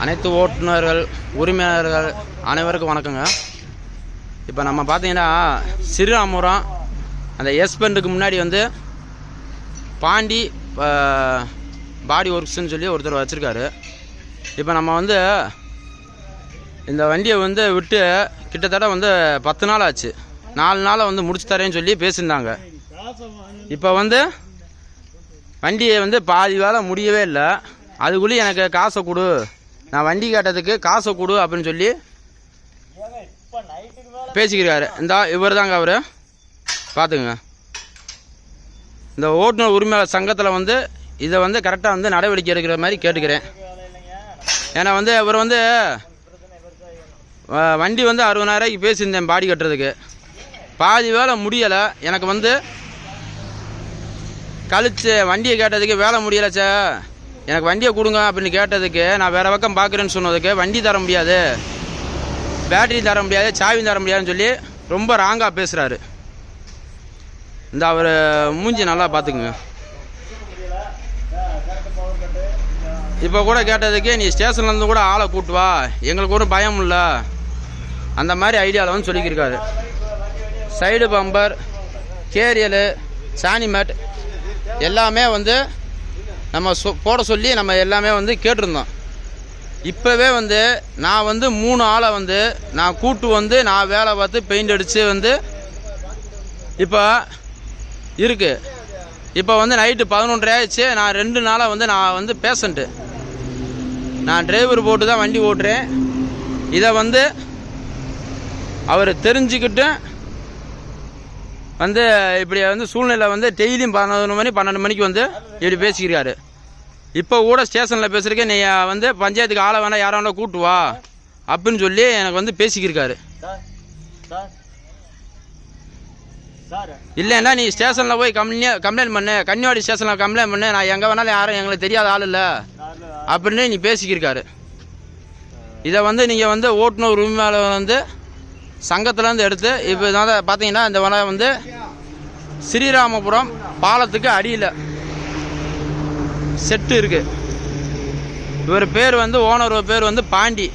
அனைத்து ஓட்டுநர்கள் உரிமையாளர்கள் அனைவருக்கும் வணக்கங்க. இப்போ நம்ம பார்த்தீங்கன்னா ஸ்ரீராமபுரம் அந்த எஸ்பெண்டுக்கு முன்னாடி வந்து பாண்டி பாடி ஒர்க்ஸ்ன்னு சொல்லி ஒருத்தர் வச்சுருக்காரு. இப்போ நம்ம வந்து இந்த வண்டியை வந்து விட்டு கிட்டத்தட்ட வந்து 10 நாள் ஆச்சு. 4 நாளை வந்து முடிச்சு தரேன்னு சொல்லி பேசியிருந்தாங்க. இப்போ வந்து வண்டியை வந்து பாதி வேலை முடியவே இல்லை. அதுக்குள்ளே எனக்கு காசை கொடு, நான் வண்டி கேட்டதுக்கு காசை கொடு அப்படின்னு சொல்லி பேசிக்கிறாரு. இந்த இவர் தாங்க அவர், பார்த்துங்க. இந்த ஓட்டுநர் உரிமையாளர் சங்கத்தில் வந்து இதை வந்து கரெக்டாக வந்து நடவடிக்கை எடுக்கிற மாதிரி கேட்டுக்கிறேன். ஏன்னா வந்து இவர் வந்து வண்டி வந்து 60,000 பேசியிருந்தேன் பாடி கட்டுறதுக்கு. பாதி வேலை முடியலை. எனக்கு வந்து கழிச்சு வண்டியை கேட்டதுக்கு வேலை முடியலை சார், எனக்கு வண்டியை கொடுங்க அப்படின்னு கேட்டதுக்கு நான் வேறு பக்கம் பார்க்குறேன்னு சொன்னதுக்கு வண்டி தர முடியாது, பேட்டரி தர முடியாது, சாவி தர முடியாதுன்னு சொல்லி ரொம்ப ராங்காக பேசுகிறாரு. இந்த அவர் மூஞ்சி நல்லா பார்த்துக்குங்க. இப்போ கூட கேட்டதுக்கு நீ ஸ்டேஷன்லேருந்து கூட ஆளை கூட்டு வா, எங்களுக்கு ஒரு பயம் இல்லை, அந்த மாதிரி ஐடியாவில் வந்து சொல்லிக்கிருக்காரு. சைடு பம்பர், கேரியலு, சாணி மேட் எல்லாமே வந்து நம்ம போட சொல்லி நம்ம எல்லாமே வந்து கேட்டிருந்தோம். இப்போவே வந்து நான் வந்து 3 ஆளை வந்து நான் கூட்டு வந்து நான் வேலை பார்த்து பெயிண்ட் அடித்து வந்து இப்போ இருக்குது. இப்போ வந்து நைட்டு 11:30 ஆயிடுச்சு. நான் 2 நாளாக வந்து நான் வந்து பேஷண்ட்டு, நான் டிரைவர் போட்டு தான் வண்டி ஓட்டுறேன். இதை வந்து அவர் தெரிஞ்சுக்கிட்டு வந்து இப்படி வந்து சூழ்நிலை வந்து டெய்லியும் 11 மணி 12 மணிக்கு வந்து இப்படி பேசிக்கிறாரு. இப்போ கூட ஸ்டேஷனில் பேசுகிறக்கே நீ வந்து பஞ்சாயத்துக்கு ஆளை வேணா யாரை வேணா கூட்டு வா அப்படின்னு சொல்லி எனக்கு வந்து பேசிக்கிருக்காரு. இல்லைன்னா நீ ஸ்டேஷனில் போய் கம்ப்ளைண்ட் பண்ணு, கன்னிவாடி ஸ்டேஷனில் கம்ப்ளைண்ட் பண்ணு, நான் எங்கே வேணாலும் யாரும் எங்களுக்கு தெரியாத ஆள் இல்லை அப்படின்னு நீ பேசிக்கிருக்காரு. இதை வந்து நீங்கள் வந்து ஓட்டுநர் உரிமையாளர் வந்து சங்கத்துலேருந்து எடுத்து இப்போ இதான் பார்த்தீங்கன்னா இந்த வலை வந்து ஸ்ரீராமபுரம் பாலத்துக்கு அடியில் செட்டு இருக்குது. இவர் பேர் வந்து ஓனர் பேர் வந்து பாண்டி.